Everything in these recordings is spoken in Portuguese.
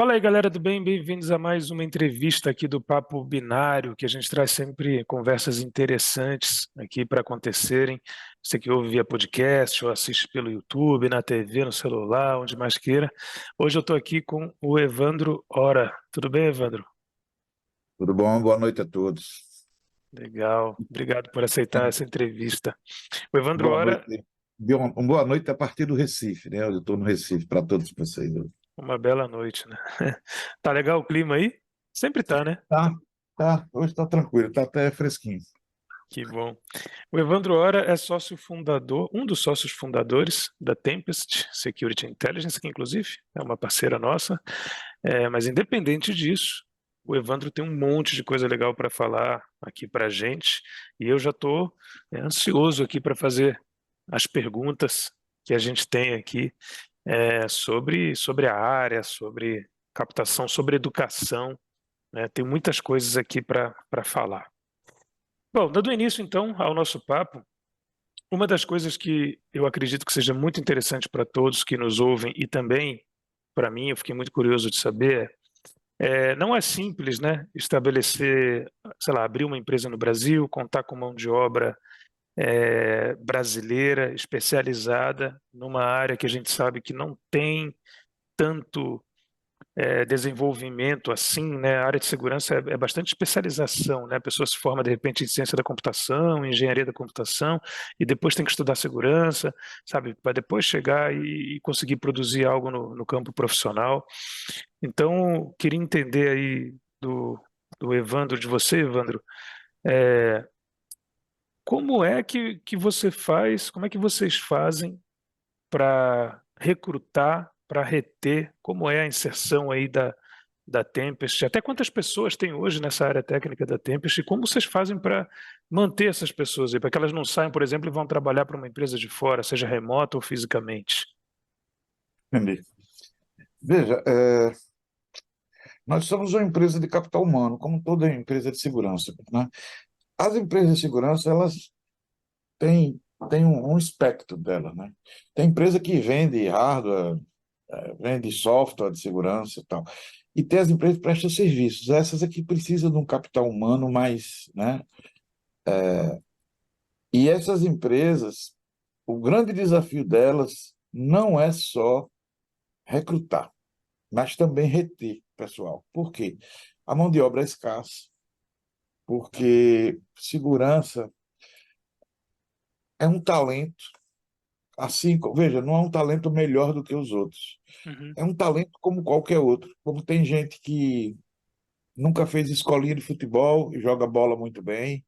Fala aí, galera do bem, bem-vindos a mais uma entrevista aqui do Papo Binário, que a gente traz sempre conversas interessantes aqui para acontecerem. Você que ouve via podcast ou assiste pelo YouTube, na TV, no celular, onde mais queira. Hoje eu estou aqui com o Evandro Ora. Tudo bem, Evandro? Tudo bom? Boa noite a todos. Legal, obrigado por aceitar essa entrevista. O Evandro Boa Ora, noite. Boa noite a partir do Recife, né? Eu estou no Recife para todos vocês. uma bela noite, né? Tá legal o clima aí? Sempre tá, né? Tá, tá. Hoje está tranquilo, está até fresquinho. Que bom. O Evandro Ora é sócio fundador, um dos sócios fundadores da Tempest Security Intelligence, que inclusive é uma parceira nossa. Mas independente disso, o Evandro tem um monte de coisa legal para falar aqui para a gente, e eu já estou ansioso aqui para fazer as perguntas que a gente tem aqui sobre a área, sobre captação, sobre educação, né? Tem muitas coisas aqui para falar. Bom, dando início então ao nosso papo, uma das coisas que eu acredito que seja muito interessante para todos que nos ouvem e também para mim, eu fiquei muito curioso de saber, não é simples, né, estabelecer, sei lá, abrir uma empresa no Brasil, contar com mão de obra brasileira, especializada, numa área que a gente sabe que não tem tanto desenvolvimento assim, né? A área de segurança é bastante especialização, né? A pessoa se forma de repente em ciência da computação, engenharia da computação, e depois tem que estudar segurança, sabe? Para depois chegar e conseguir produzir algo no campo profissional. Então, queria entender aí do Evandro, de você, Evandro, é, como é que você faz, como é que vocês fazem para recrutar, para reter, como é a inserção aí da Tempest, até quantas pessoas tem hoje nessa área técnica da Tempest e como vocês fazem para manter essas pessoas aí, para que elas não saiam, por exemplo, e vão trabalhar para uma empresa de fora, seja remota ou fisicamente? Entendi. Veja, nós somos uma empresa de capital humano, como toda empresa de segurança, né? As empresas de segurança, elas têm um espectro dela, né? Tem empresa que vende hardware, vende software de segurança e tal. E tem as empresas que prestam serviços. Essas aqui precisam de um capital humano mais, né? E essas empresas, o grande desafio delas não é só recrutar, mas também reter pessoal. Por quê? A mão de obra é escassa, porque segurança é um talento, assim, veja, não é um talento melhor do que os outros. Uhum. É um talento como qualquer outro. Como tem gente que nunca fez escolinha de futebol e joga bola muito bem.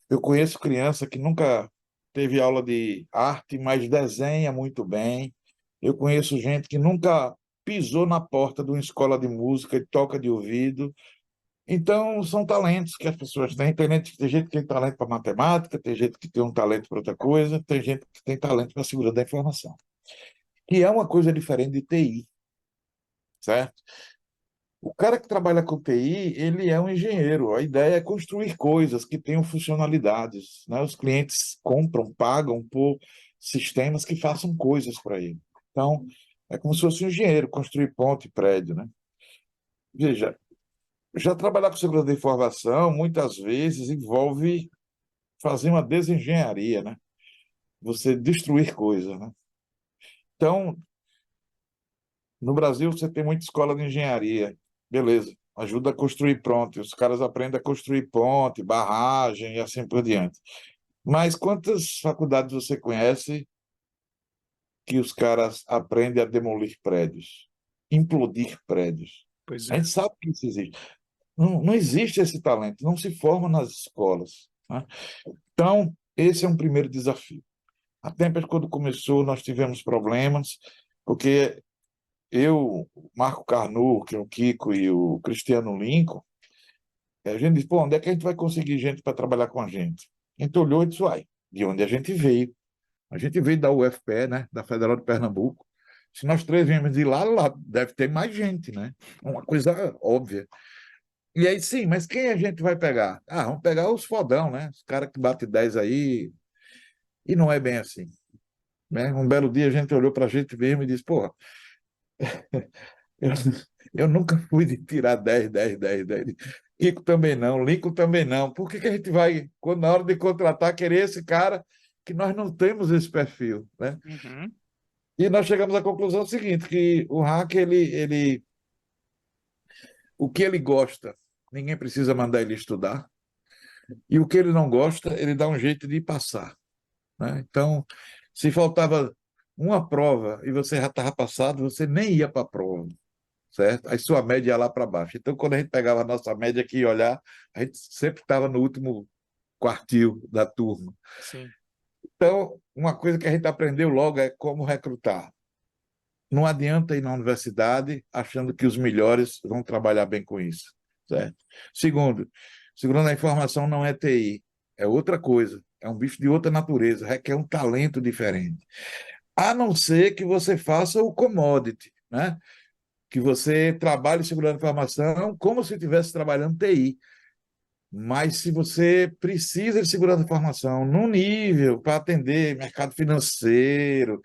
Eu conheço criança que nunca teve aula de arte, mas desenha muito bem. Eu conheço gente que nunca pisou na porta de uma escola de música e toca de ouvido. Então, são talentos que as pessoas têm. Tem gente que tem talento para matemática, tem gente que tem um talento para outra coisa, tem gente que tem talento para segurança da informação. Que é uma coisa diferente de TI, certo? O cara que trabalha com TI, ele é um engenheiro. A ideia é construir coisas que tenham funcionalidades, né? Os clientes compram, pagam por sistemas que façam coisas para ele. Então, é como se fosse um engenheiro construir ponte, prédio, né? Veja, já trabalhar com segurança da informação muitas vezes envolve fazer uma desengenharia, né? Você destruir coisas, né? Então, no Brasil, você tem muita escola de engenharia. Beleza, ajuda a construir ponte. Os caras aprendem a construir ponte, barragem e assim por diante. Mas quantas faculdades você conhece que os caras aprendem a demolir prédios, implodir prédios? Pois A é. gente sabe que isso existe. Não, não existe esse talento, não se forma nas escolas, né? Então, esse é um primeiro desafio. A Tempest, quando começou, nós tivemos problemas, porque eu, o Marco Carnur, que é o Kiko, e o Cristiano Lincoln, a gente disse, pô, onde é que a gente vai conseguir gente para trabalhar com a gente? A gente olhou e disse, uai, de onde a gente veio? A gente veio da UFPE, né, da Federal de Pernambuco. Se nós três viemos de lá, lá deve ter mais gente, né? Uma coisa óbvia. E aí, sim, mas quem a gente vai pegar? Ah, vamos pegar os fodão, né? Os caras que batem 10 aí. E não é bem assim, né? Um belo dia a gente olhou para a gente mesmo e disse, porra, Eu, eu nunca fui de tirar 10, 10, 10, 10. Kiko também não, Lincoln também não. Por que que a gente vai, quando na hora de contratar, querer esse cara que nós não temos esse perfil, né? Uhum. E nós chegamos à conclusão seguinte, que o hacker, o que ele gosta, ninguém precisa mandar ele estudar, e o que ele não gosta, ele dá um jeito de passar, né? Então, se faltava uma prova e você já estava passado, você nem ia para a prova, certo? Aí sua média ia lá para baixo. Então, quando a gente pegava a nossa média aqui e olhar, a gente sempre estava no último quartil da turma. Sim, Então, uma coisa que a gente aprendeu logo é como recrutar. Não adianta ir na universidade achando que os melhores vão trabalhar bem com isso, certo? Segundo, segundo a informação não é TI, é outra coisa, é um bicho de outra natureza, requer um talento diferente. A não ser que você faça o commodity, né? Que você trabalhe segurando informação como se estivesse trabalhando TI. Mas se você precisa de segurança de informação num nível para atender mercado financeiro,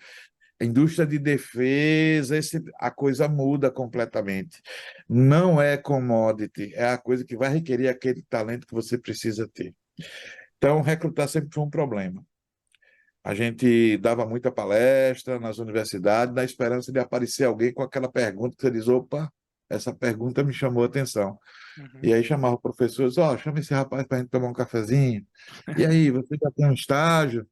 indústria de defesa, a coisa muda completamente. Não é commodity, é a coisa que vai requerer aquele talento que você precisa ter. Então, recrutar sempre foi um problema. A gente dava muita palestra nas universidades, na esperança de aparecer alguém com aquela pergunta que você diz: opa, essa pergunta me chamou a atenção. uhum. E aí chamava o professor, ó, chama esse rapaz para a gente tomar um cafezinho. E aí, você já tem um estágio,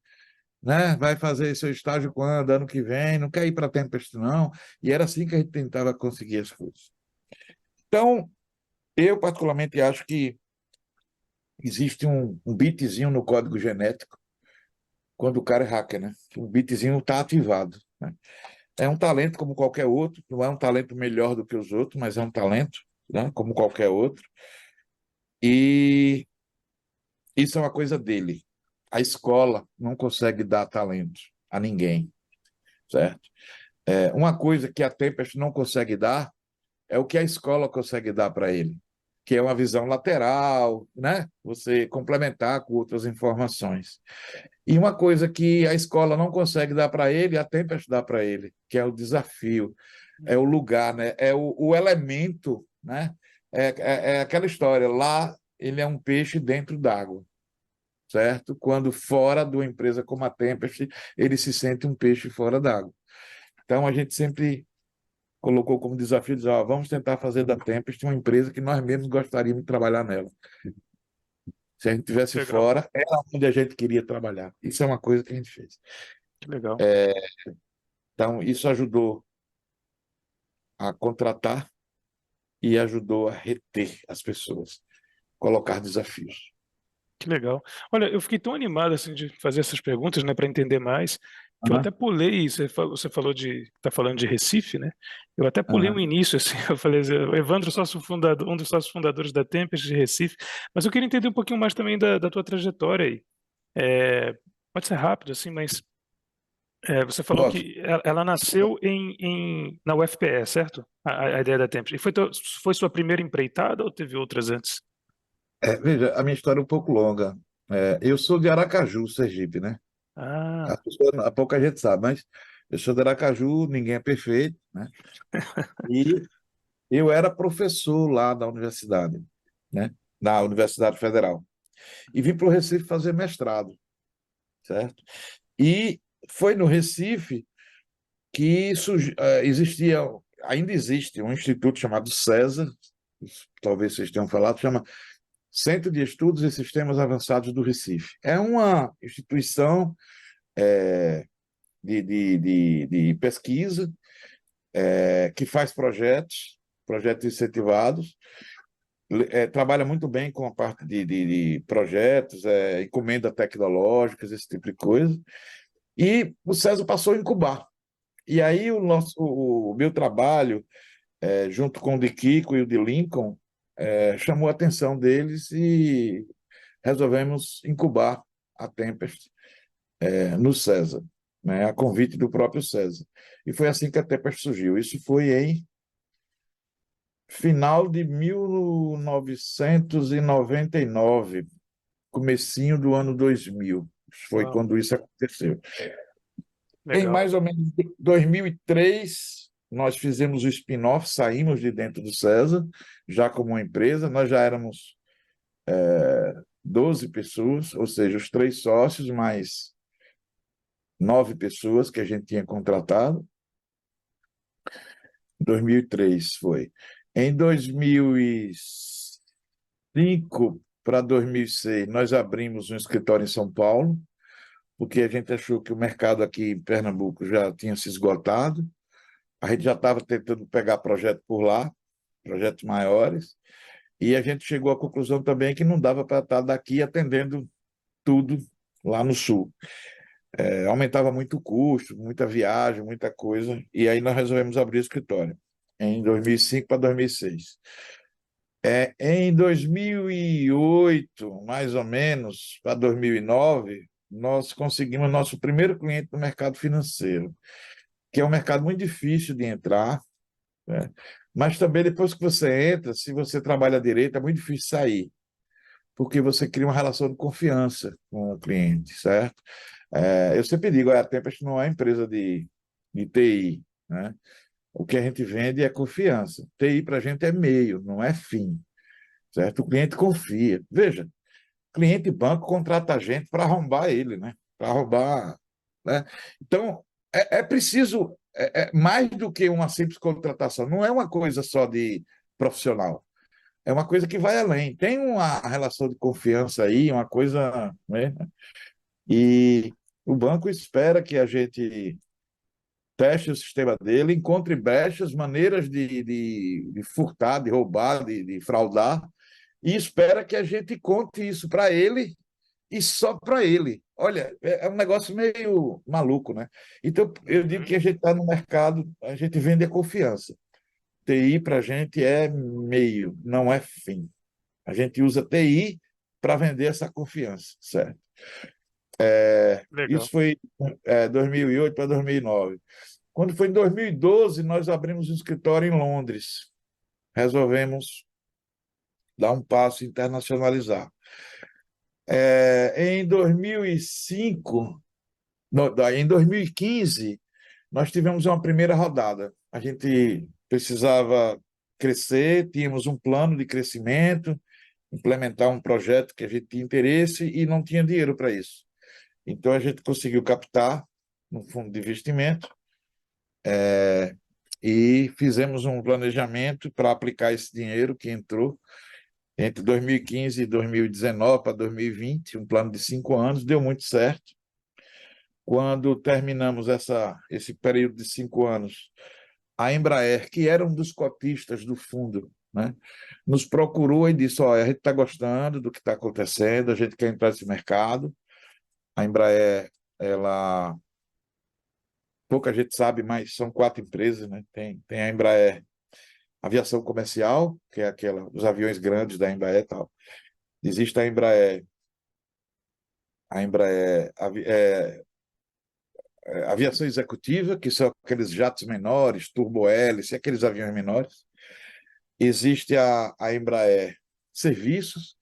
né? Vai fazer seu estágio quando? Ano que vem? Não quer ir para Tempest, não? E era assim que a gente tentava conseguir as coisas. Então, eu particularmente acho que existe um bitzinho no código genético quando o cara é hacker, né? O bitzinho está ativado, né? É um talento como qualquer outro, não é um talento melhor do que os outros, mas é um talento, né? Como qualquer outro. E isso é uma coisa dele. A escola não consegue dar talento a ninguém, certo? Uma coisa que a Tempest não consegue dar é o que a escola consegue dar para ele, que é uma visão lateral, né? Você complementar com outras informações. E uma coisa que a escola não consegue dar para ele, a Tempest dá para ele, que é o desafio, é o Uhum. lugar, né? É o elemento, né? É aquela história, lá ele é um peixe dentro d'água, certo? Quando fora de uma empresa como a Tempest, ele se sente um peixe fora d'água. Então a gente sempre colocou como desafio dizer, ó, vamos tentar fazer da Tempest uma empresa que nós mesmos gostaríamos de trabalhar nela. Se a gente tivesse Legal, fora, era onde a gente queria trabalhar. Isso é uma coisa que a gente fez. que legal, Então, isso ajudou a contratar e ajudou a reter as pessoas, colocar desafios. que legal. Olha, eu fiquei tão animado assim de fazer essas perguntas, né, para entender mais, que eu Aham, até pulei. Você falou tá falando de Recife, né? Eu até pulei o aham. início, assim. Eu falei, o Evandro, sócio fundador, um dos sócios fundadores da Tempest de Recife. Mas eu queria entender um pouquinho mais também da tua trajetória aí. É, pode ser rápido, assim, mas você falou Posso? que ela nasceu na UFPE, certo? A ideia da Tempest. E foi sua primeira empreitada ou teve outras antes? Veja, a minha história é um pouco longa. Eu sou de Aracaju, Sergipe, né? Ah, A pouca gente sabe, mas eu sou de Aracaju, ninguém é perfeito, né? E eu era professor lá da universidade, né? Na Universidade Federal. E vim para o Recife fazer mestrado, certo? E foi no Recife que existia, ainda existe um instituto chamado CESA, talvez vocês tenham falado, chama Centro de Estudos e Sistemas Avançados do Recife. É uma instituição de pesquisa que faz projetos incentivados, trabalha muito bem com a parte de projetos, encomenda tecnológicas, esse tipo de coisa. E o César passou a incubar. E aí o meu trabalho, junto com o de Kiko e o de Lincoln, chamou a atenção deles e resolvemos incubar a Tempest no César, né, a convite do próprio César. E foi assim que a Tempest surgiu. Isso foi em final de 1999, comecinho do ano 2000. Foi uau, quando isso aconteceu. Em legal. mais ou menos 2003, nós fizemos o spin-off, saímos de dentro do César, já como uma empresa, nós já éramos 12 pessoas, ou seja, os 3 sócios, mais 9 pessoas que a gente tinha contratado. 2003 foi. Em 2005 para 2006, nós abrimos um escritório em São Paulo, porque a gente achou que o mercado aqui em Pernambuco já tinha se esgotado. A gente já estava tentando pegar projeto por lá, projetos maiores, e a gente chegou à conclusão também que não dava para estar daqui atendendo tudo lá no sul. Aumentava muito o custo, muita viagem, muita coisa, e aí nós resolvemos abrir o escritório em 2005 para 2006. Em 2008, mais ou menos, para 2009, nós conseguimos nosso primeiro cliente no mercado financeiro, que é um mercado muito difícil de entrar, né? Mas também depois que você entra, se você trabalha direito, é muito difícil sair, porque você cria uma relação de confiança com o cliente, certo? Eu sempre digo, a Tempest não é empresa de TI, né? O que a gente vende é confiança. TI para a gente é meio, não é fim, certo? O cliente confia. Veja, cliente banco contrata a gente para arrombar ele, né? Para arrombar, né? Então, é preciso mais do que uma simples contratação. Não é uma coisa só de profissional. É uma coisa que vai além. Tem uma relação de confiança aí, uma coisa, né? E o banco espera que a gente teste o sistema dele, encontre brechas, maneiras de furtar, de roubar, de fraudar, e espera que a gente conte isso para ele e só para ele. Olha, é um negócio meio maluco, né? Então, eu digo que a gente está no mercado, a gente vende a confiança. TI para a gente é meio, não é fim. A gente usa TI para vender essa confiança, certo? Isso Legal. foi 2008 para 2009. Quando foi em 2012, nós abrimos um escritório em Londres. Resolvemos dar um passo e internacionalizar. Em 2005, em 2015, nós tivemos uma primeira rodada. A gente precisava crescer, tínhamos um plano de crescimento, implementar um projeto que a gente tinha interesse e não tinha dinheiro para isso. Então, a gente conseguiu captar no fundo de investimento e fizemos um planejamento para aplicar esse dinheiro que entrou entre 2015 e 2019 para 2020, um plano de 5 anos, deu muito certo. Quando terminamos esse período de 5 anos, a Embraer, que era um dos cotistas do fundo, né, nos procurou e disse: olha, a gente está gostando do que está acontecendo, a gente quer entrar nesse mercado. A Embraer, ela, pouca gente sabe, mas são 4 empresas, né? Tem a Embraer Aviação Comercial, que é aquela, os aviões grandes da Embraer e tal. Existe a Embraer Aviação Executiva, que são aqueles jatos menores, turbo-hélice, aqueles aviões menores. Existe a Embraer Serviços,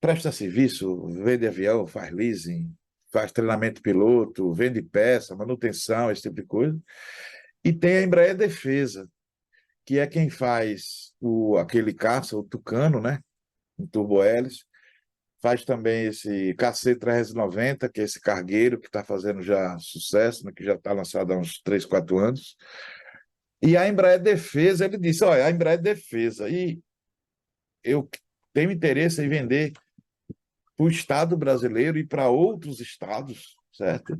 presta serviço, vende avião, faz leasing, faz treinamento de piloto, vende peça, manutenção, esse tipo de coisa. E tem a Embraer Defesa, que é quem faz aquele caça, o Tucano, né? Um turbo-hélice. Faz também esse KC-390, que é esse cargueiro que está fazendo já sucesso, né? Que já está lançado há uns 3, 4 anos. E a Embraer Defesa, ele disse: olha, a Embraer Defesa, e eu tenho interesse em vender para o Estado brasileiro e para outros estados, certo?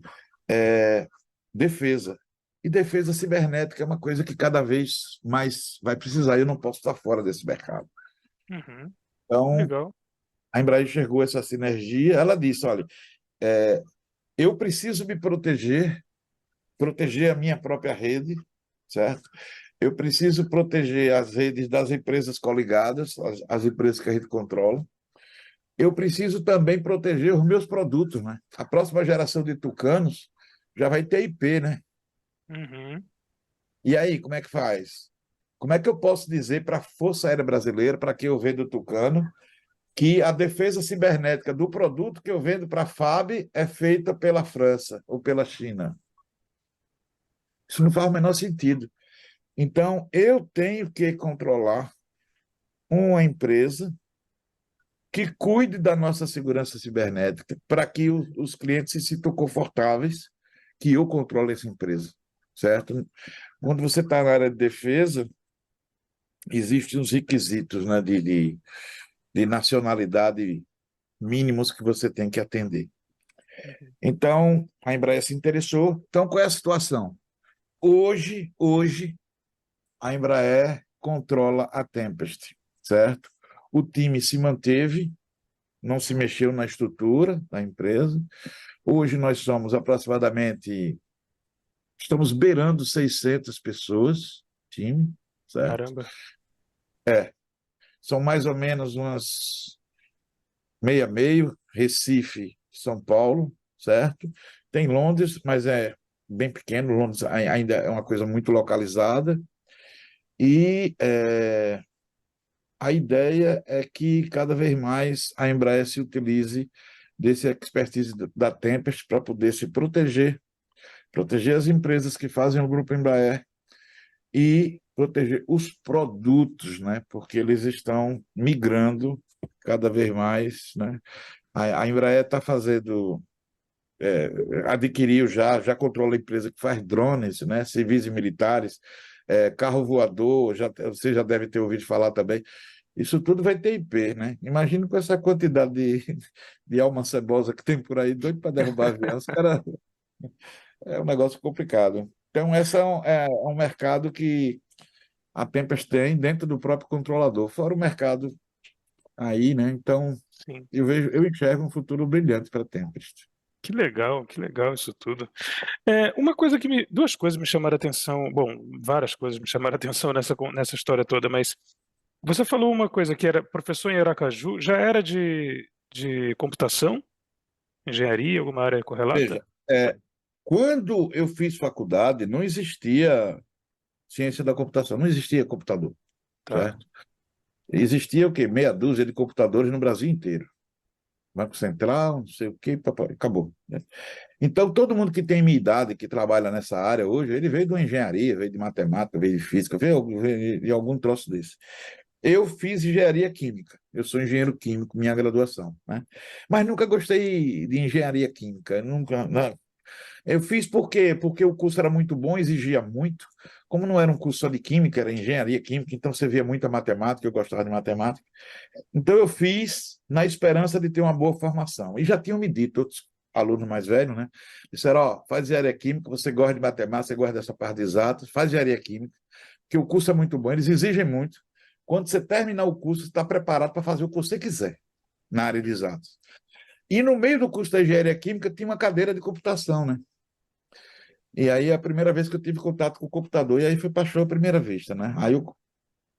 Defesa. E defesa cibernética é uma coisa que cada vez mais vai precisar, e eu não posso estar fora desse mercado. Uhum. Então, Legal. a Embraer enxergou essa sinergia, ela disse: olha, eu preciso me proteger a minha própria rede, certo? Eu preciso proteger as redes das empresas coligadas, as empresas que a gente controla. Eu preciso também proteger os meus produtos, né? A próxima geração de tucanos já vai ter IP, né? Uhum. E aí, como é que faz? Como é que eu posso dizer para a Força Aérea Brasileira, para que eu vendo tucano, que a defesa cibernética do produto que eu vendo para a FAB é feita pela França ou pela China? Isso não faz o menor sentido. Então, eu tenho que controlar uma empresa que cuide da nossa segurança cibernética para que os clientes se sintam confortáveis que eu controle essa empresa, certo? Quando você está na área de defesa, existem os requisitos, né, de nacionalidade mínimos que você tem que atender. Uhum. Então, a Embraer se interessou. Então, qual é a situação? Hoje, a Embraer controla a Tempest, certo? O time se manteve, não se mexeu na estrutura da empresa. Hoje nós somos aproximadamente, estamos beirando 600 pessoas, time, certo? Caramba. São mais ou menos umas meia meio, Recife, São Paulo, certo? Tem Londres, mas é bem pequeno, Londres ainda é uma coisa muito localizada. E a ideia é que cada vez mais a Embraer se utilize desse expertise da Tempest para poder se proteger, proteger as empresas que fazem o grupo Embraer e proteger os produtos, né? Porque eles estão migrando cada vez mais, né? A Embraer está fazendo, adquiriu já controla a empresa que faz drones, né? Civis e militares, carro voador, você já deve ter ouvido falar também. Isso tudo vai ter IP, né? Imagina com essa quantidade de alma cebosa que tem por aí, doido para derrubar avião. Os cara, é um negócio complicado. Então, esse é um mercado que a Tempest tem dentro do próprio controlador, fora o mercado aí, né? Então, Sim. eu enxergo um futuro brilhante para a Tempest. Que legal isso tudo. Duas coisas me chamaram a atenção, bom, várias coisas me chamaram a atenção nessa história toda, mas você falou uma coisa que era professor em Aracaju, já era de computação, engenharia, alguma área correlata? Veja, quando eu fiz faculdade, não existia ciência da computação, não existia computador, Tá. certo? Existia o quê? Meia dúzia de computadores no Brasil inteiro. Banco Central, não sei o quê, papai, acabou, né? Então, todo mundo que tem minha idade, que trabalha nessa área hoje, ele veio de uma engenharia, veio de matemática, veio de física, veio de algum troço desse. Eu fiz engenharia química, eu sou engenheiro químico, minha graduação, né? Mas nunca gostei de engenharia química, nunca, não. Eu fiz por quê? Porque o curso era muito bom, exigia muito. Como não era um curso só de química, era engenharia química, então você via muita matemática, eu gostava de matemática. Então eu fiz na esperança de ter uma boa formação. E já tinham me dito, outros alunos mais velhos, né? Disseram, ó, faz engenharia química, você gosta de matemática, você gosta dessa parte de exatas, faz engenharia química, que o curso é muito bom, eles exigem muito. Quando você terminar o curso, você está preparado para fazer o que você quiser na área de exatas. E no meio do curso da engenharia química tinha uma cadeira de computação, né? E aí é a primeira vez que eu tive contato com o computador, e aí foi paixão à primeira vista, né? Aí eu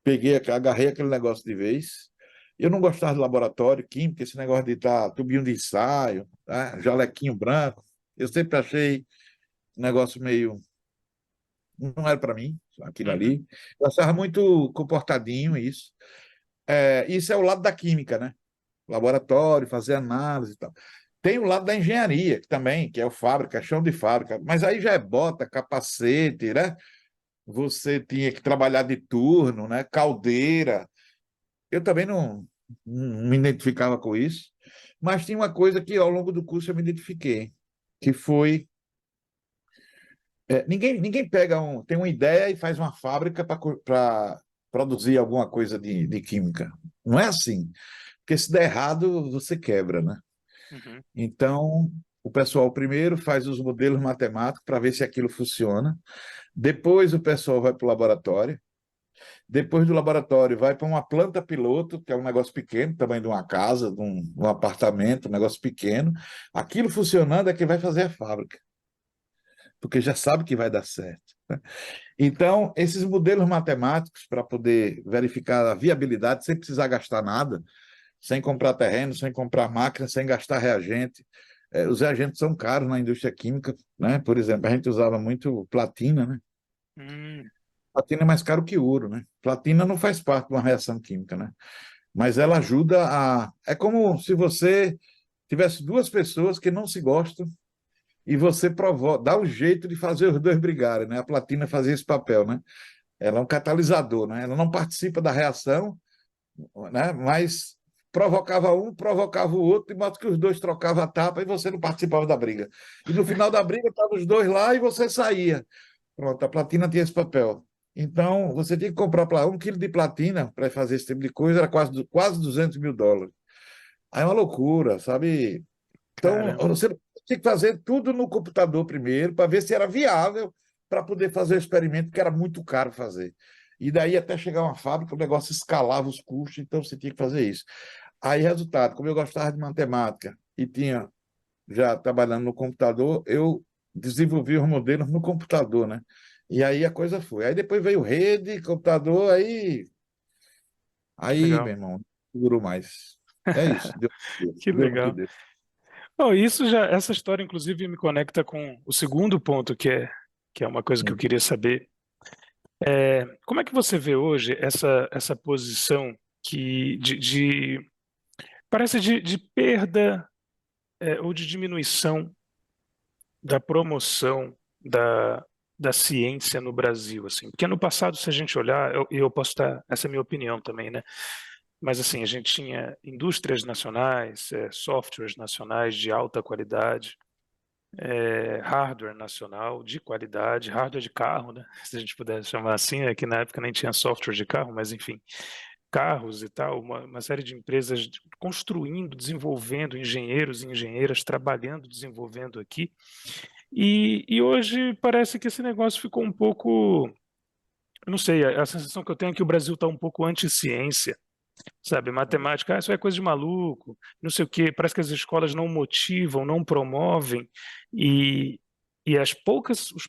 peguei, agarrei aquele negócio de vez. Eu não gostava de laboratório, química, esse negócio de estar tubinho de ensaio, tá? Jalequinho branco. Eu sempre achei um negócio meio. Não era para mim, aquilo Uhum. ali. Eu achava muito comportadinho isso. Isso é o lado da química, né? Laboratório, fazer análise e tal. Tem o lado da engenharia, que também, que é o fábrica, chão de fábrica, mas aí já é bota, capacete, né? Você tinha que trabalhar de turno, né? Caldeira. Eu também não me identificava com isso, mas tinha uma coisa que ao longo do curso eu me identifiquei, que foi ninguém tem uma ideia e faz uma fábrica para produzir alguma coisa de química. Não é assim, porque se der errado, você quebra, né? Uhum. Então, o pessoal primeiro faz os modelos matemáticos para ver se aquilo funciona. Depois o pessoal vai para o laboratório. Depois do laboratório, vai para uma planta piloto, que é um negócio pequeno, tamanho de uma casa, de um apartamento, um negócio pequeno. Aquilo funcionando é que vai fazer a fábrica, porque já sabe que vai dar certo. Então, esses modelos matemáticos, para poder verificar a viabilidade, sem precisar gastar nada, sem comprar terreno, sem comprar máquina, sem gastar reagente. Os reagentes são caros na indústria química, né? Por exemplo, a gente usava muito platina, né? Hum. Platina é mais caro que ouro, né? Platina não faz parte de uma reação química, né? Mas ela ajuda a. É como se você tivesse duas pessoas que não se gostam e você dá um jeito de fazer os dois brigarem, né? A platina fazia esse papel, né? Ela é um catalisador, né? Ela não participa da reação, né? Mas provocava o outro, de modo que os dois trocavam a tapa e você não participava da briga. E no final da briga estavam os dois lá e você saía. Pronto, a platina tinha esse papel. Então, você tinha que comprar 1 quilo de platina para fazer esse tipo de coisa, era quase US$ 200.000. Aí é uma loucura, sabe? Então, Caramba, você tinha que fazer tudo no computador primeiro, para ver se era viável para poder fazer o experimento, porque era muito caro fazer. E daí, até chegar uma fábrica, o negócio escalava os custos, então você tinha que fazer isso. Aí, resultado, como eu gostava de matemática e tinha já trabalhando no computador, eu desenvolvi os modelos no computador, né? E aí a coisa foi. Aí depois veio rede, computador, aí, meu legal, irmão, não durou mais. É isso, que deu no que legal. deu. Bom, essa história inclusive me conecta com o segundo ponto, que é uma coisa que eu Hum. queria saber. Como é que você vê hoje essa posição parece de perda, ou de diminuição da promoção da ciência no Brasil, assim? Porque no passado, se a gente olhar, eu posso estar, essa é a minha opinião também, né? Mas assim, a gente tinha indústrias nacionais, softwares nacionais de alta qualidade, hardware nacional de qualidade, hardware de carro, né? Se a gente puder chamar assim, é que na época nem tinha software de carro, mas enfim, carros e tal, uma série de empresas construindo, desenvolvendo, engenheiros e engenheiras trabalhando, desenvolvendo aqui. E hoje parece que esse negócio ficou um pouco, eu não sei, a sensação que eu tenho é que o Brasil está um pouco anti-ciência, sabe? Matemática, isso é coisa de maluco, não sei o quê. Parece que as escolas não motivam, não promovem, e, e os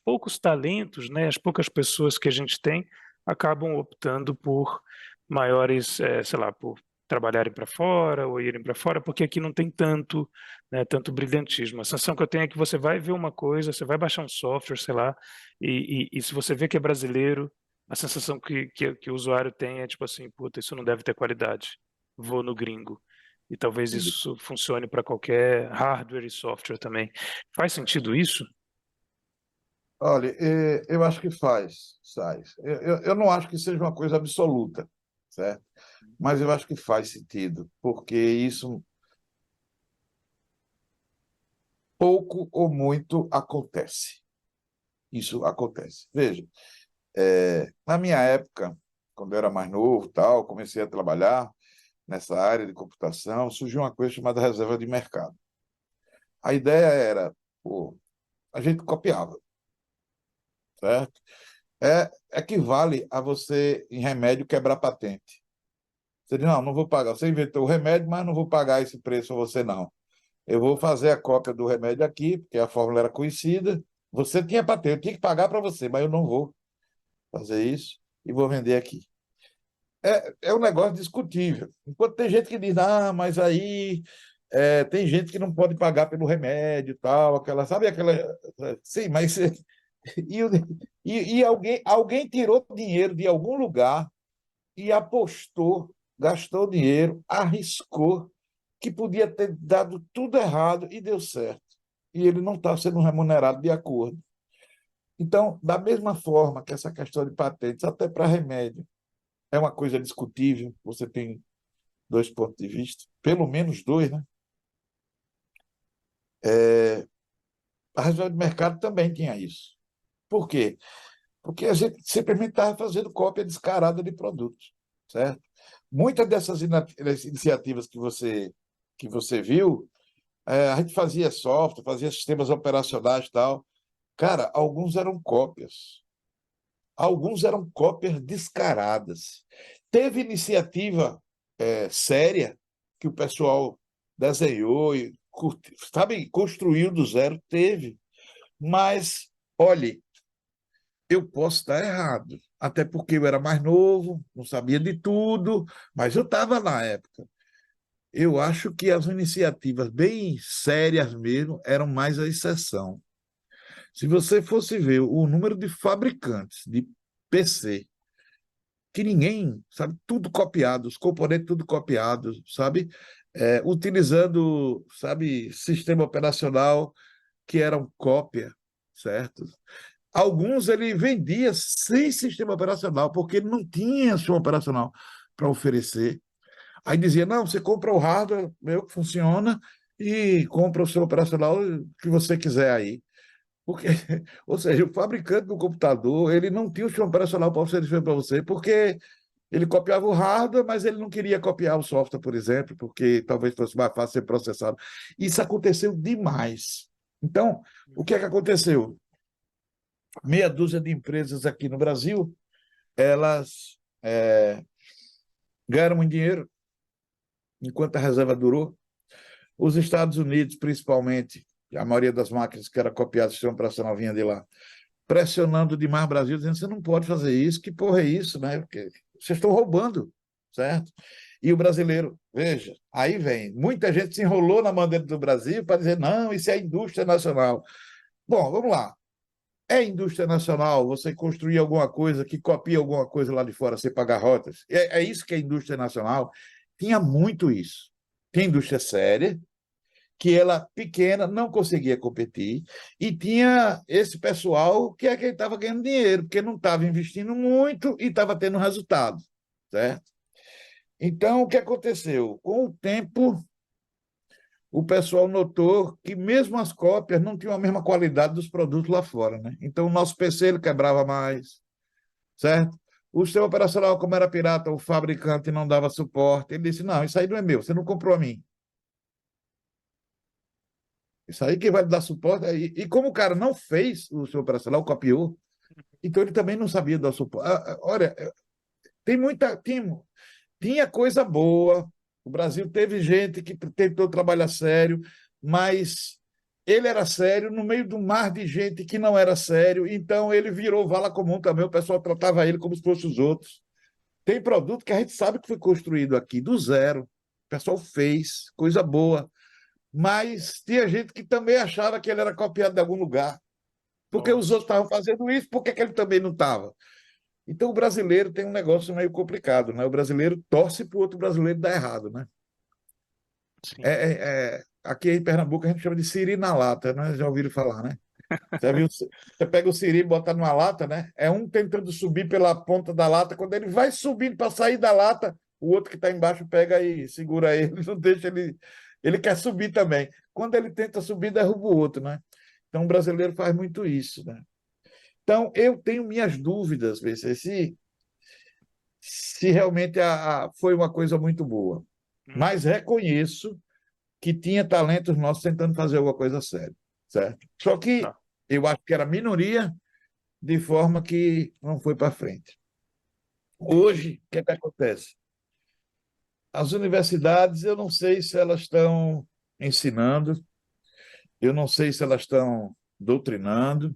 poucos talentos, né, as poucas pessoas que a gente tem acabam optando por maiores, sei lá, por trabalharem para fora ou irem para fora, porque aqui não tem tanto, né, tanto brilhantismo. A sensação que eu tenho é que você vai ver uma coisa, você vai baixar um software, sei lá, e se você vê que é brasileiro, a sensação que o usuário tem é tipo assim, puta, isso não deve ter qualidade. Vou no gringo. E talvez isso funcione para qualquer hardware e software também. Faz sentido isso? Olha, eu acho que faz. Eu não acho que seja uma coisa absoluta, certo? Mas eu acho que faz sentido, porque isso pouco ou muito acontece. Isso acontece. Veja, na minha época, quando eu era mais novo, tal, comecei a trabalhar nessa área de computação, surgiu uma coisa chamada reserva de mercado. A ideia era, pô, a gente copiava, certo? Equivale a você, em remédio, quebrar patente. Você diz, não, não vou pagar. Você inventou o remédio, mas não vou pagar esse preço a você, não. Eu vou fazer a cópia do remédio aqui, porque a fórmula era conhecida. Você tinha patente, eu tinha que pagar para você, mas eu não vou fazer isso e vou vender aqui. É um negócio discutível. Enquanto tem gente que diz, ah, mas aí tem gente que não pode pagar pelo remédio e tal, aquela, sabe aquela. Sim, mas. E, e alguém tirou dinheiro de algum lugar e apostou, gastou dinheiro, arriscou, que podia ter dado tudo errado e deu certo. E ele não está sendo remunerado de acordo. Então, da mesma forma que essa questão de patentes, até para remédio, é uma coisa discutível, você tem dois pontos de vista, pelo menos dois, né? A reserva de mercado também tinha isso. Por quê? Porque a gente simplesmente estava fazendo cópia descarada de produtos, certo? Muitas dessas iniciativas que você viu, a gente fazia software, fazia sistemas operacionais e tal. Cara, alguns eram cópias descaradas. Teve iniciativa séria que o pessoal desenhou e sabe, construiu do zero, teve. Mas, olhe, eu posso estar errado, até porque eu era mais novo, não sabia de tudo, mas eu estava na época. Eu acho que as iniciativas bem sérias mesmo eram mais a exceção. Se você fosse ver o número de fabricantes de PC, que ninguém, sabe, tudo copiado, os componentes tudo copiados, sabe, utilizando, sabe, sistema operacional que eram cópia, certo? Alguns ele vendia sem sistema operacional, porque ele não tinha sistema operacional para oferecer. Aí dizia, não, você compra o hardware meu que funciona e compra o seu operacional que você quiser aí. Porque, ou seja, o fabricante do computador, ele não tinha o sistema operacional para oferecer para você, porque ele copiava o hardware, mas ele não queria copiar o software, por exemplo, porque talvez fosse mais fácil ser processado. Isso aconteceu demais. Então, o que é que aconteceu? Meia dúzia de empresas aqui no Brasil, elas ganharam muito dinheiro enquanto a reserva durou. Os Estados Unidos, principalmente, a maioria das máquinas que era copiada do sistema operacional vinha de lá, pressionando demais o Brasil, dizendo você não pode fazer isso, que porra é isso, né? Porque vocês estão roubando, certo? E o brasileiro, veja, aí vem, muita gente se enrolou na bandeira do Brasil para dizer, não, isso é indústria nacional. Bom, vamos lá. É indústria nacional você construir alguma coisa que copia alguma coisa lá de fora, você pagar rotas? É isso que é indústria nacional? Tinha muito isso. Tem indústria séria, que ela pequena não conseguia competir, e tinha esse pessoal que é quem estava ganhando dinheiro, porque não estava investindo muito e estava tendo resultado, certo? Então, o que aconteceu? Com o tempo, o pessoal notou que mesmo as cópias não tinham a mesma qualidade dos produtos lá fora, né? Então, o nosso PC ele quebrava mais, certo? O sistema operacional, como era pirata, o fabricante não dava suporte. Ele disse: não, isso aí não é meu, você não comprou a mim. Isso aí quem vai dar suporte. E como o cara não fez o seu operacional, copiou, então ele também não sabia dar suporte. Olha, tem muita. Tinha coisa boa. O Brasil teve gente que tentou trabalhar sério, mas ele era sério no meio do mar de gente que não era sério, então ele virou vala comum também. O pessoal tratava ele como se fossem os outros. Tem produto que a gente sabe que foi construído aqui do zero. O pessoal fez, coisa boa. Mas tinha gente que também achava que ele era copiado de algum lugar. Porque os Nossa, outros estavam fazendo isso, por que ele também não estava? Então o brasileiro tem um negócio meio complicado, né? O brasileiro torce para o outro brasileiro dar errado, né? sim. Aqui em Pernambuco a gente chama de siri na lata, né? Já ouviram falar, né? Você viu, você pega o siri e bota numa lata, né? É um tentando subir pela ponta da lata, quando ele vai subindo para sair da lata, o outro que está embaixo pega e segura ele, não deixa ele. Ele quer subir também. Quando ele tenta subir, derruba o outro, né? Então o brasileiro faz muito isso, né? Então eu tenho minhas dúvidas, BC, se realmente foi uma coisa muito boa. Uhum. Mas reconheço que tinha talentos nossos tentando fazer alguma coisa séria, certo? Só que Tá. eu acho que era minoria, de forma que não foi para frente. Hoje, o que é que acontece? As universidades, eu não sei se elas estão ensinando, eu não sei se elas estão doutrinando,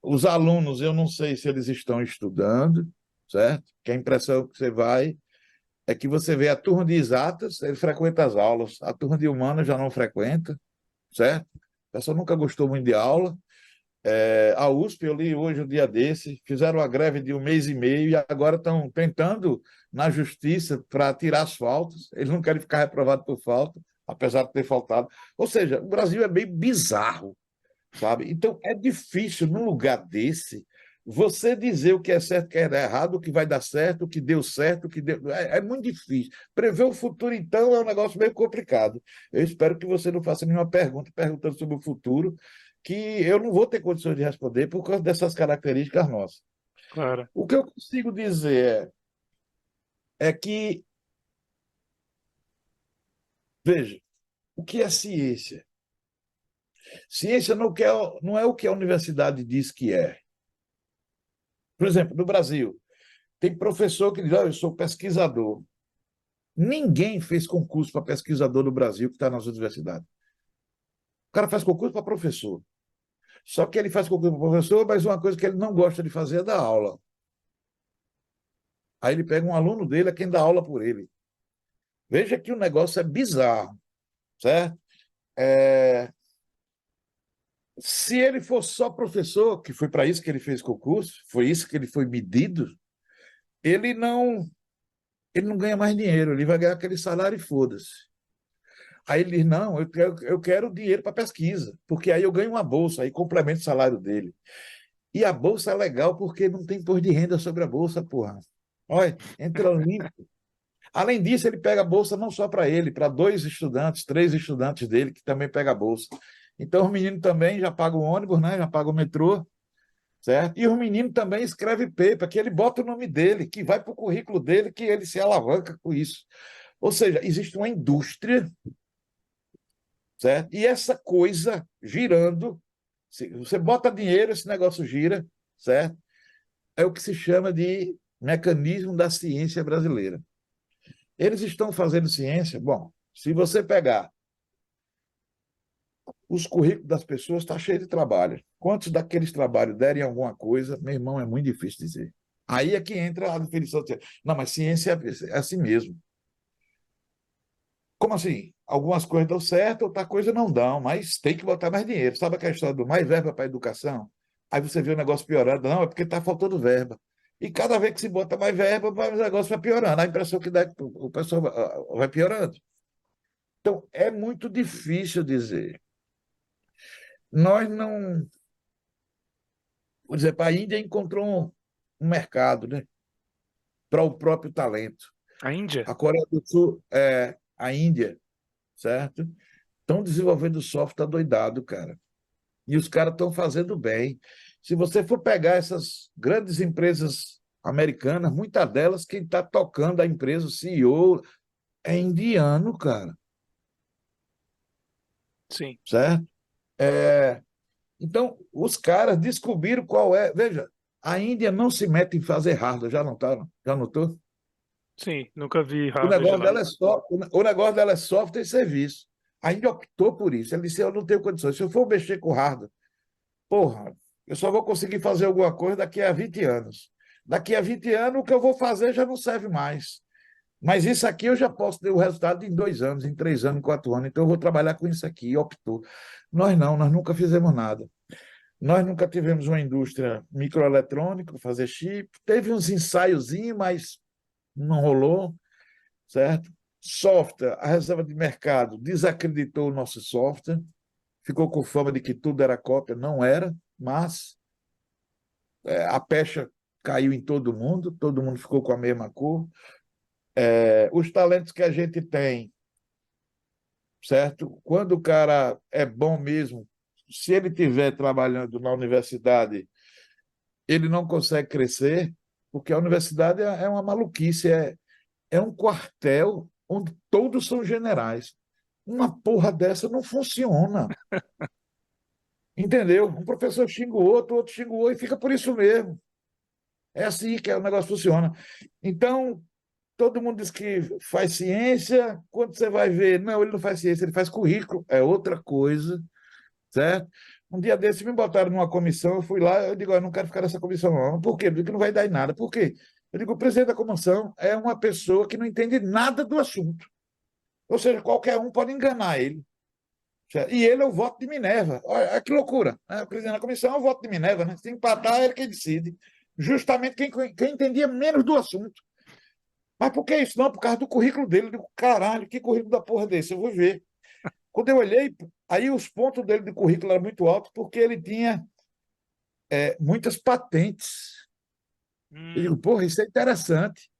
os alunos, eu não sei se eles estão estudando, certo? Que a impressão que você vai é que você vê a turma de exatas, ele frequenta as aulas, a turma de humanas já não frequenta, certo? A pessoa nunca gostou muito de aula. A USP, eu li hoje, um dia desse, fizeram uma greve de um mês e meio e agora estão tentando na justiça para tirar as faltas. Eles não querem ficar reprovados por falta, apesar de ter faltado. Ou seja, o Brasil é bem bizarro, sabe? Então é difícil, num lugar desse, você dizer o que é certo, o que é errado, o que vai dar certo, o que deu certo, o que deu. É muito difícil. Prever o futuro, então, é um negócio meio complicado. Eu espero que você não faça nenhuma pergunta perguntando sobre o futuro, que eu não vou ter condições de responder por causa dessas características nossas. Claro. O que eu consigo dizer é que, veja, o que é ciência? Ciência não é o que a universidade diz que é. Por exemplo, no Brasil, tem professor que diz: eu sou pesquisador. Ninguém fez concurso para pesquisador no Brasil que está nas universidades. O cara faz concurso para professor. Só que ele faz concurso para professor, mas uma coisa que ele não gosta de fazer é dar aula. Aí ele pega um aluno dele, é quem dá aula por ele. Veja que o negócio é bizarro, certo? É... Se ele for só professor, que foi para isso que ele fez concurso, foi isso que ele foi medido, ele não, ele não ganha mais dinheiro, ele vai ganhar aquele salário e foda-se. Aí ele diz, não, eu quero dinheiro para pesquisa, porque aí eu ganho uma bolsa, aí complemento o salário dele. E a bolsa é legal porque não tem imposto de renda sobre a bolsa, porra. Olha, entra limpo. Além disso, ele pega a bolsa não só para ele, para dois estudantes, três estudantes dele que também pegam a bolsa. Então, os meninos também já pagam o ônibus, né? Já pagam o metrô, certo? E os meninos também escrevem paper, que ele bota o nome dele, que vai para o currículo dele, que ele se alavanca com isso. Ou seja, existe uma indústria, certo? E essa coisa girando, se você bota dinheiro, esse negócio gira, certo? É o que se chama de mecanismo da ciência brasileira. Eles estão fazendo ciência. Bom, se você pegar os currículos das pessoas, está cheio de trabalho. Quantos daqueles trabalhos derem alguma coisa, meu irmão, é muito difícil dizer. Aí é que entra a definição de ciência. Não, mas ciência é assim mesmo. Como assim? Algumas coisas dão certo, outra coisa não dão, mas tem que botar mais dinheiro. Sabe aquela história do mais verba para a educação? Aí você vê o negócio piorando. Não, é porque está faltando verba. E cada vez que se bota mais verba, o negócio vai piorando. A impressão que dá é que o pessoal vai piorando. Então, é muito difícil dizer. Nós não. Por exemplo, a Índia encontrou um mercado, né, para o próprio talento. A Índia? A Coreia do Sul, a Índia, certo? Estão desenvolvendo software doidado, cara. E os caras estão fazendo bem. Se você for pegar essas grandes empresas americanas, muitas delas, quem está tocando a empresa, o CEO, é indiano, cara, Sim, certo? Então, os caras descobriram qual é. Veja, a Índia não se mete em fazer hardware, já notaram? Já notou? sim, nunca vi O hardware de negócio lá. dela é o negócio dela é software e serviço. A Índia optou por isso. Ele disse: eu não tenho condições. Se eu for mexer com hardware, porra, eu só vou conseguir fazer alguma coisa daqui a 20 anos. Daqui a 20 anos, o que eu vou fazer já não serve mais. Mas isso aqui eu já posso ter o resultado em 2 anos, em 3 anos, em 4 anos. Então eu vou trabalhar com isso aqui. E optou. Nós não, nós nunca fizemos nada. Nós nunca tivemos uma indústria microeletrônica, fazer chip. Teve uns ensaiozinhos, mas não rolou, certo? Software, a reserva de mercado desacreditou o nosso software, ficou com fama de que tudo era cópia, não era, mas a pecha caiu em todo mundo ficou com a mesma cor. Os talentos que a gente tem, certo? Quando o cara é bom mesmo, se ele estiver trabalhando na universidade, ele não consegue crescer, porque a universidade é uma maluquice, é um quartel onde todos são generais. Uma porra dessa não funciona. Entendeu? Um professor xinga o outro xinga o outro, e fica por isso mesmo. É assim que o negócio funciona. Então, todo mundo diz que faz ciência, quando você vai ver, não, ele não faz ciência, ele faz currículo, é outra coisa, certo? Um dia desses me botaram numa comissão, eu fui lá, eu digo, eu não quero ficar nessa comissão, não. Por quê? Eu digo que não vai dar em nada. Por quê? Eu digo, o presidente da comissão é uma pessoa que não entende nada do assunto. Ou seja, qualquer um pode enganar ele. Certo? E ele é o voto de Minerva. Olha que loucura. Né? O presidente da comissão é o voto de Minerva. Né? Se empatar, é ele quem decide. Justamente quem entendia menos do assunto. Mas por que isso? Não, por causa do currículo dele. Eu digo, caralho, que currículo da porra desse? Eu vou ver. Quando eu olhei, aí os pontos dele de currículo eram muito altos, porque ele tinha muitas patentes. Eu digo, Hum, porra, isso é interessante.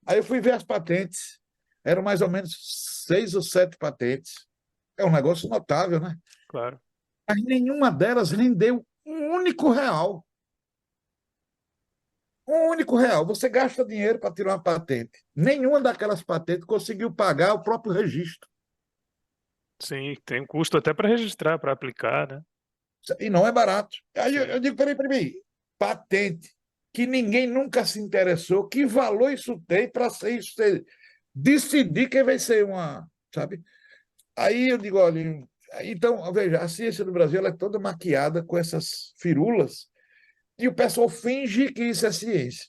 Aí eu fui ver as patentes. Eram mais ou menos 6 ou 7 patentes. É um negócio notável, né? claro. Mas nenhuma delas rendeu um único real. Um único real. Você gasta dinheiro para tirar uma patente. Nenhuma daquelas patentes conseguiu pagar o próprio registro. Sim, tem um custo até para registrar, para aplicar, né? E não é barato. Aí eu Sim. digo, peraí. Patente que ninguém nunca se interessou. Que valor isso tem para decidir quem vai ser uma, sabe? Aí eu digo, olha, então, veja, a ciência do Brasil ela é toda maquiada com essas firulas e o pessoal finge que isso é ciência.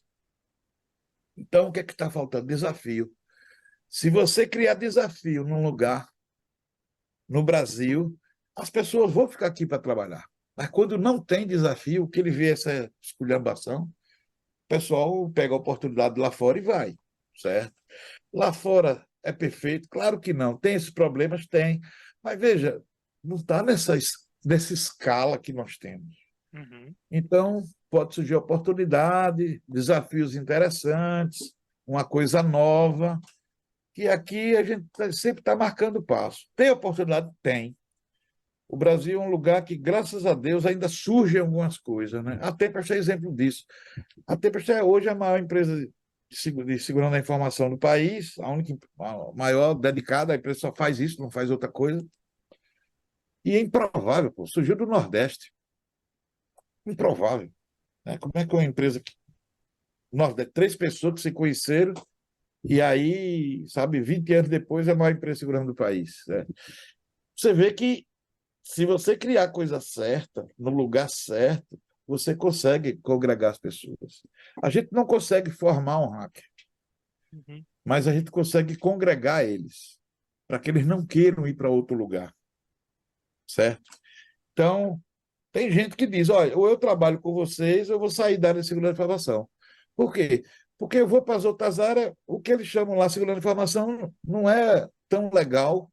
Então, o que é que está faltando? Desafio. Se você criar desafio num lugar, no Brasil, as pessoas vão ficar aqui para trabalhar. Mas quando não tem desafio, que ele vê essa esculhambação, o pessoal pega a oportunidade lá fora e vai, certo? Lá fora é perfeito? Claro que não. Tem esses problemas? Tem. Mas veja, não está nessa escala que nós temos. Uhum, Então, pode surgir oportunidade, desafios interessantes, uma coisa nova, que aqui a gente sempre está marcando passo. Tem oportunidade? Tem. O Brasil é um lugar que, graças a Deus, ainda surgem algumas coisas, né? A Tempest é exemplo disso. A Tempest é hoje a maior empresa de segurança da informação do país, a única, a maior dedicada, a empresa só faz isso, não faz outra coisa. E é improvável, pô, surgiu do Nordeste. Improvável. Né? Como é que uma empresa que Nordeste, três pessoas que se conheceram e aí, sabe, 20 anos depois é a maior empresa de segurança do país. Né? Você vê que se você criar a coisa certa, no lugar certo, você consegue congregar as pessoas. A gente não consegue formar um hacker, uhum, mas a gente consegue congregar eles, para que eles não queiram ir para outro lugar, certo? Então, tem gente que diz, olha, ou eu trabalho com vocês, ou eu vou sair da área de segurança da informação. Por quê? Porque eu vou para as outras áreas, o que eles chamam lá de segurança da informação não é tão legal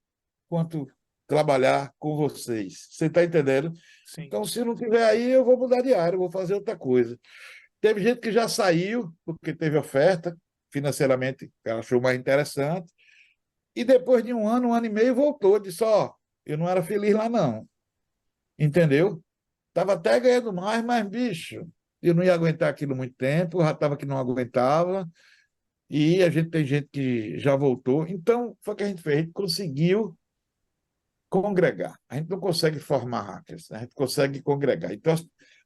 quanto trabalhar com vocês. Você está entendendo? sim. Então, se não tiver aí, eu vou mudar de área, eu vou fazer outra coisa. Teve gente que já saiu, porque teve oferta, financeiramente, ela achou mais interessante, e depois de um ano e meio, voltou, disse, ó, eu não era feliz lá não, entendeu? Estava até ganhando mais, mas, bicho, eu não ia aguentar aquilo muito tempo, já estava que não aguentava, e a gente tem gente que já voltou. Então, foi o que a gente fez, a gente conseguiu congregar. A gente não consegue formar hackers, né? A gente consegue congregar. Então,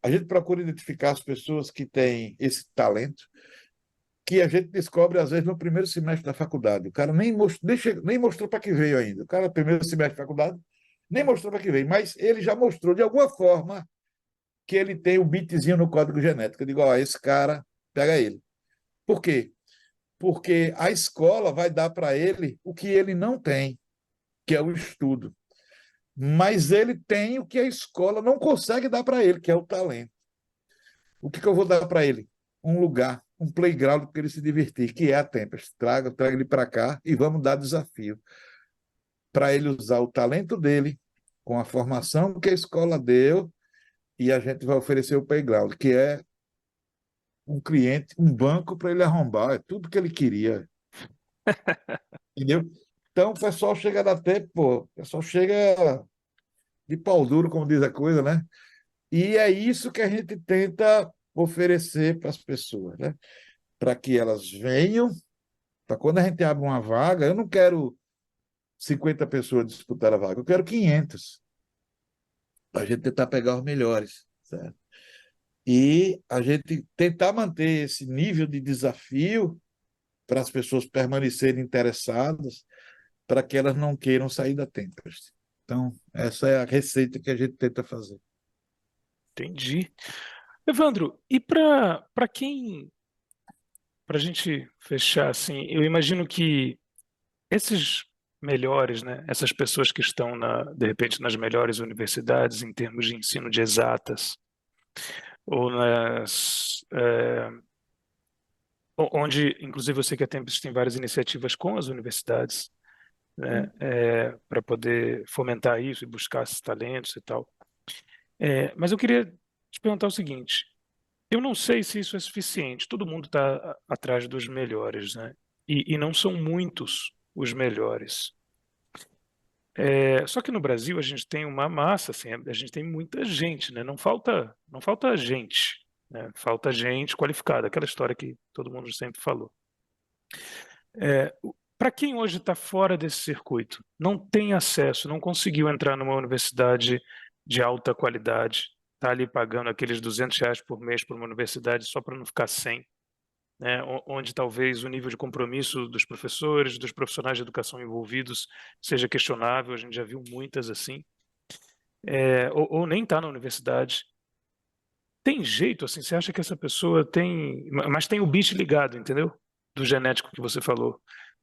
a gente procura identificar as pessoas que têm esse talento, que a gente descobre, às vezes, no primeiro semestre da faculdade. O cara nem mostrou para que veio ainda. O cara, primeiro semestre da faculdade, nem mostrou para que veio, mas ele já mostrou, de alguma forma, que ele tem o bitzinho no código genético. Eu digo, ó, esse cara, pega ele. Por quê? Porque a escola vai dar para ele o que ele não tem, que é o estudo. Mas ele tem o que a escola não consegue dar para ele, que é o talento. O que eu vou dar para ele? Um lugar, um playground para ele se divertir, que é a Tempest. Traga ele para cá e vamos dar desafio para ele usar o talento dele com a formação que a escola deu e a gente vai oferecer o playground, que é um cliente, um banco para ele arrombar, é tudo que ele queria, entendeu? Então o pessoal chega da tempo, pô, o pessoal chega de pau duro, como diz a coisa, né? E é isso que a gente tenta oferecer para as pessoas, né? Para que elas venham, para quando a gente abre uma vaga, eu não quero 50 pessoas disputar a vaga, eu quero 500, para a gente tentar pegar os melhores, certo? E a gente tentar manter esse nível de desafio para as pessoas permanecerem interessadas, para que elas não queiram sair da Tempest. Então, essa é a receita que a gente tenta fazer. Entendi. Evandro, e para quem, para a gente fechar assim, eu imagino que esses melhores, né, essas pessoas que estão de repente nas melhores universidades em termos de ensino de exatas, ou onde, inclusive, eu sei que a Tempest tem várias iniciativas com as universidades, né, para poder fomentar isso e buscar esses talentos e tal. Mas eu queria te perguntar o seguinte: eu não sei se isso é suficiente. Todo mundo está atrás dos melhores, né? E não são muitos os melhores. Só que no Brasil a gente tem uma massa, assim, a gente tem muita gente, né? Não falta gente, né? Falta gente qualificada, aquela história que todo mundo sempre falou. Para quem hoje está fora desse circuito, não tem acesso, não conseguiu entrar numa universidade de alta qualidade, está ali pagando aqueles R$ 200 por mês por uma universidade só para não ficar sem, né, onde talvez o nível de compromisso dos professores, dos profissionais de educação envolvidos seja questionável, a gente já viu muitas assim, ou nem está na universidade. Tem jeito, assim, você acha que essa pessoa tem, mas tem o bit ligado, entendeu? Do genético que você falou.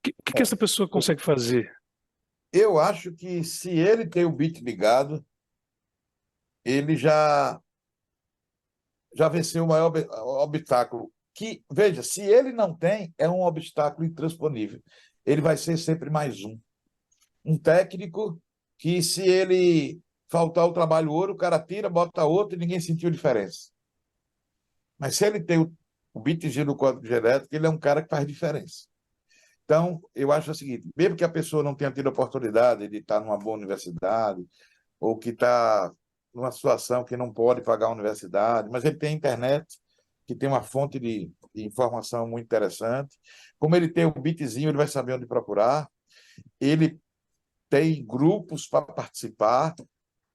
O que essa pessoa consegue fazer? Eu acho que se ele tem o bit ligado, ele já venceu o maior obstáculo. Que, veja, se ele não tem, é um obstáculo intransponível. ele vai ser sempre mais um. Um técnico que, se ele faltar o trabalho ouro, o cara tira, bota outro e ninguém sentiu diferença. Mas se ele tem o bitzinho do código genético, ele é um cara que faz diferença. Então, eu acho o seguinte, mesmo que a pessoa não tenha tido a oportunidade de estar numa boa universidade, ou que está numa situação que não pode pagar a universidade, mas ele tem internet, que tem uma fonte de informação muito interessante. Como ele tem o bitzinho, ele vai saber onde procurar. Ele tem grupos para participar,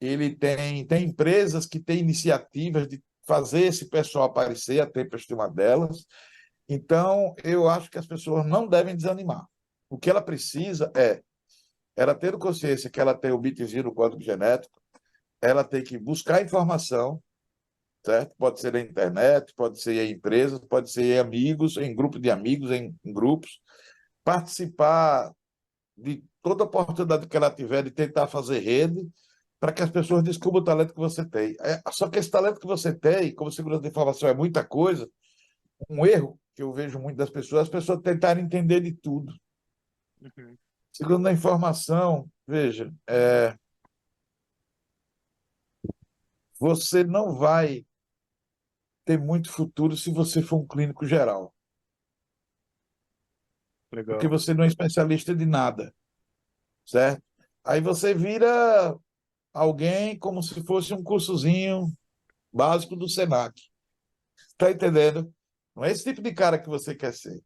ele tem empresas que têm iniciativas de fazer esse pessoal aparecer, a Tempest é uma delas. Então, eu acho que as pessoas não devem desanimar. O que ela precisa é, ela tendo consciência que ela tem o bitzinho no código genético, ela tem que buscar informação, certo? Pode ser na internet, pode ser em empresas, pode ser em amigos, em grupo de amigos, em grupos, participar de toda oportunidade que ela tiver de tentar fazer rede para que as pessoas descubram o talento que você tem. Só que esse talento que você tem, como segurança de informação é muita coisa, um erro que eu vejo muito das pessoas, as pessoas tentarem entender de tudo. Uhum. Segundo a informação, veja, você não vai ter muito futuro se você for um clínico geral, porque Legal. você não é especialista de nada, certo? Aí você vira alguém como se fosse um cursozinho básico do Senac. Está entendendo? Não é esse tipo de cara que você quer ser.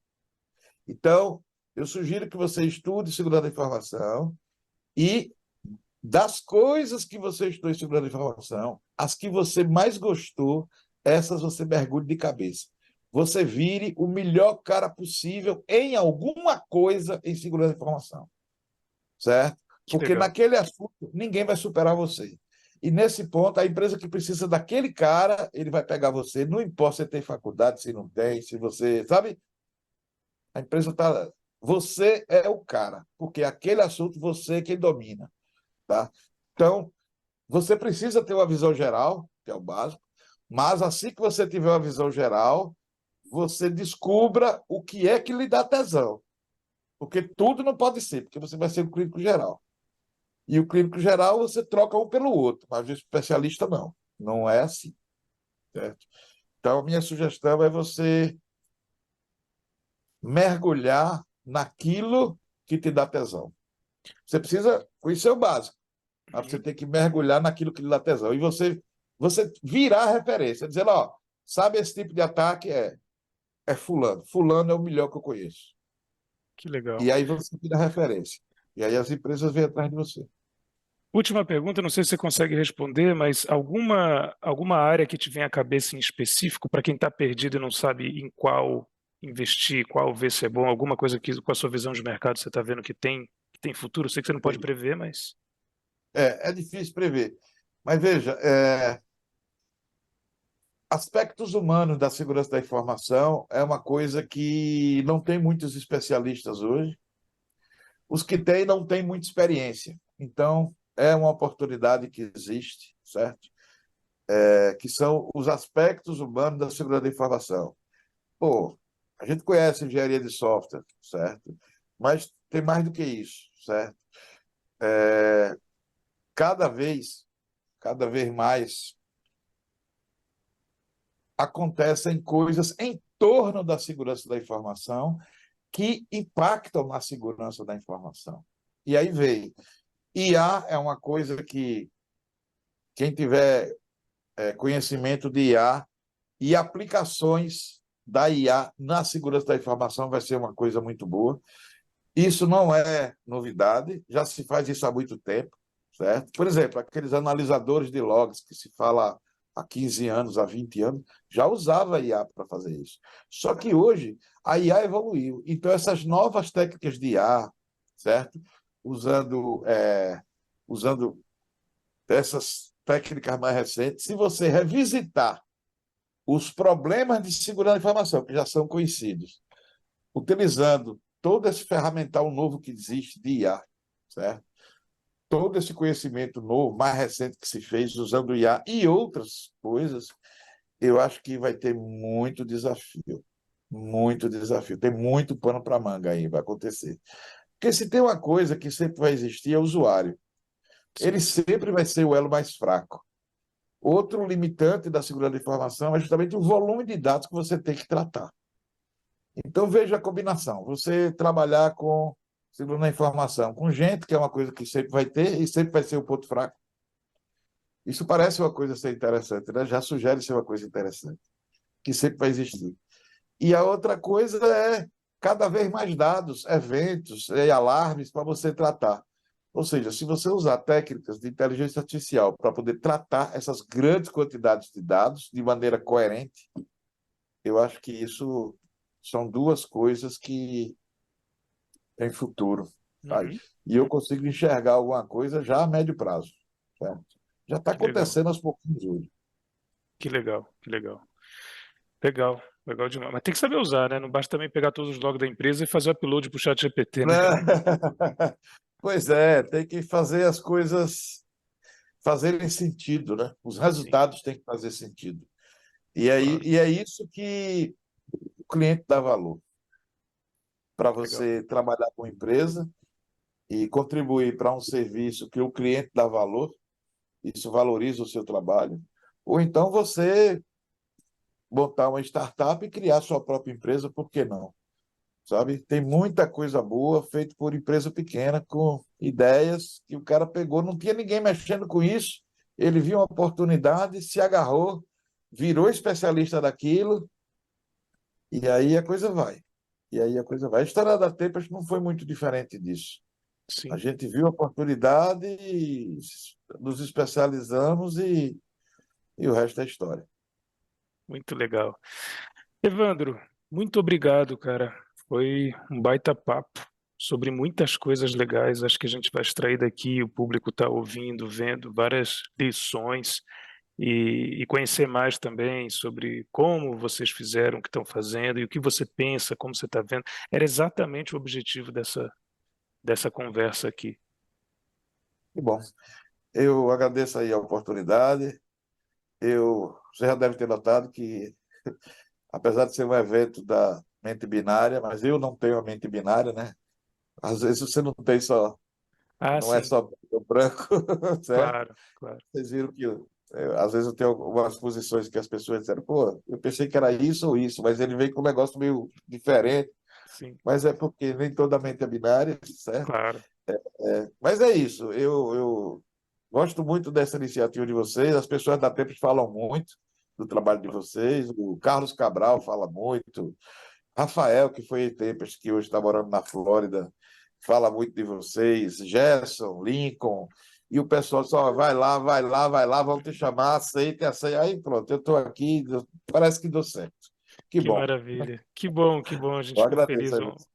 Então, eu sugiro que você estude segurança da informação e, das coisas que você estudou em segurança da informação, as que você mais gostou, essas você mergulhe de cabeça. Você vire o melhor cara possível em alguma coisa em segurança da informação, certo? Que Porque legal. naquele assunto ninguém vai superar você. E nesse ponto, a empresa que precisa daquele cara, ele vai pegar você. Não importa se tem faculdade, se não tem, se você. Sabe? A empresa está. Você é o cara, porque aquele assunto você é quem domina. Tá? Então, você precisa ter uma visão geral, que é o básico, mas assim que você tiver uma visão geral, você descubra o que é que lhe dá tesão. Porque tudo não pode ser, porque você vai ser um clínico geral. E o clínico geral você troca um pelo outro, mas o especialista não. Não é assim, certo? Então, a minha sugestão é você mergulhar naquilo que te dá tesão. Você precisa conhecer o básico, mas você Uhum. tem que mergulhar naquilo que lhe dá tesão. E você virar a referência, dizendo, ó, sabe esse tipo de ataque? É fulano. Fulano é o melhor que eu conheço. Que legal. E aí você vira a referência. E aí as empresas vêm atrás de você. Última pergunta, não sei se você consegue responder, mas alguma área que te vem à cabeça em específico, para quem está perdido e não sabe em qual investir, qual ver se é bom, alguma coisa que com a sua visão de mercado você está vendo que tem futuro? Sei que você não pode prever, mas. É difícil prever. Mas veja, aspectos humanos da segurança da informação é uma coisa que não tem muitos especialistas hoje. Os que têm não têm muita experiência. Então, é uma oportunidade que existe, certo? Que são os aspectos humanos da segurança da informação. Pô, a gente conhece engenharia de software, certo? Mas tem mais do que isso, certo? Cada vez, cada vez mais acontecem coisas em torno da segurança da informação que impactam na segurança da informação. E aí veio. IA é uma coisa que quem tiver conhecimento de IA e aplicações da IA na segurança da informação vai ser uma coisa muito boa. Isso não é novidade, já se faz isso há muito tempo, certo? Por exemplo, aqueles analisadores de logs que se fala há 15 anos, há 20 anos, já usava a IA para fazer isso. Só que hoje a IA evoluiu. Então, essas novas técnicas de IA, certo? Usando essas técnicas mais recentes, se você revisitar os problemas de segurança da informação, que já são conhecidos, utilizando todo esse ferramental novo que existe de IA, certo? Todo esse conhecimento novo, mais recente que se fez usando IA e outras coisas, eu acho que vai ter muito desafio. muito desafio. Tem muito pano para manga aí, vai acontecer. Porque se tem uma coisa que sempre vai existir, é o usuário. Ele Sim. sempre vai ser o elo mais fraco. Outro limitante da segurança da informação é justamente o volume de dados que você tem que tratar. Então, veja a combinação. Você trabalhar com segurança da informação, com gente, que é uma coisa que sempre vai ter e sempre vai ser o ponto fraco. Isso parece uma coisa ser interessante, né? Já sugere ser uma coisa interessante, que sempre vai existir. E a outra coisa é cada vez mais dados, eventos e alarmes para você tratar. Ou seja, se você usar técnicas de inteligência artificial para poder tratar essas grandes quantidades de dados de maneira coerente, eu acho que isso são duas coisas que têm futuro, sabe? Uhum. E eu consigo enxergar alguma coisa já a médio prazo, certo? Já está Que legal, acontecendo aos pouquinhos hoje. que legal, que legal. Legal, legal demais. Mas tem que saber usar, né? Não basta também pegar todos os logs da empresa e fazer o upload pro chat GPT, né? Pois é, tem que fazer as coisas fazerem sentido, né? Os Sim, resultados têm que fazer sentido. claro. E é isso que o cliente dá valor. Para Legal. você trabalhar com a empresa e contribuir para um serviço que o cliente dá valor, isso valoriza o seu trabalho. Ou então você montar uma startup e criar sua própria empresa, por que não? Sabe? Tem muita coisa boa feita por empresa pequena, com ideias que o cara pegou, não tinha ninguém mexendo com isso. Ele viu uma oportunidade, se agarrou, virou especialista daquilo, e aí a coisa vai. E aí a coisa vai. A história da Tempest não foi muito diferente disso. A Sim, gente viu a oportunidade, nos especializamos e o resto é história. muito legal. Evandro, muito obrigado, cara. Foi um baita papo sobre muitas coisas legais. Acho que a gente vai extrair daqui, o público está ouvindo, vendo várias lições e conhecer mais também sobre como vocês fizeram, o que estão fazendo e o que você pensa, como você está vendo. Era exatamente o objetivo dessa conversa aqui. E bom, eu agradeço aí a oportunidade. Você já deve ter notado que apesar de ser um evento da mente binária, mas eu não tenho a mente binária, né? Às vezes você não tem só, Ah, não é sim, só preto ou branco, certo? claro, claro, Vocês viram que às vezes eu tenho algumas posições que as pessoas disseram, pô, eu pensei que era isso ou isso, mas ele veio com um negócio meio diferente, sim, mas é porque nem toda mente é binária, certo? claro. Mas é isso, eu gosto muito dessa iniciativa de vocês, as pessoas da Tempos falam muito do trabalho de vocês, o Carlos Cabral fala muito, Rafael, que foi em Tempest, que hoje está morando na Flórida, fala muito de vocês. Gerson, Lincoln, e o pessoal só vai lá, vai lá, vai lá, vão te chamar, aceita, aceita. Aí pronto, eu estou aqui, parece que deu certo. Que Que bom. maravilha. Que bom, a gente Eu fica agradeço feliz. a você.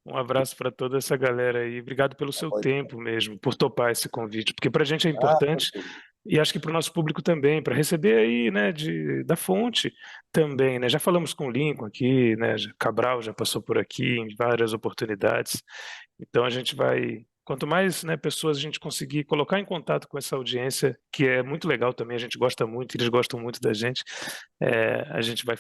Um abraço para toda essa galera aí. Obrigado pelo seu tempo mesmo, por topar esse convite, porque para a gente é Ah, importante e acho que para o nosso público também, para receber aí, né, da fonte também, né? Já falamos com o Lincoln aqui, né? Cabral já passou por aqui em várias oportunidades. Então a gente vai, quanto mais, né, pessoas a gente conseguir colocar em contato com essa audiência, que é muito legal também, a gente gosta muito, eles gostam muito da gente, a gente vai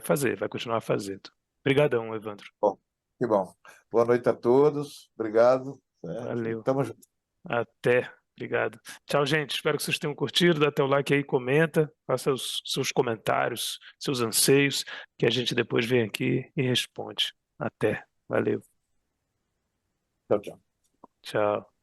fazer, vai continuar fazendo. Obrigadão, Evandro. bom, que bom. Boa noite a todos. Obrigado. Certo? E Valeu. tamo junto. Até. Obrigado. Tchau, gente. Espero que vocês tenham curtido. Dá teu like aí, comenta, faça os seus comentários, seus anseios, que a gente depois vem aqui e responde. Até. Valeu. Tchau, tchau. Tchau.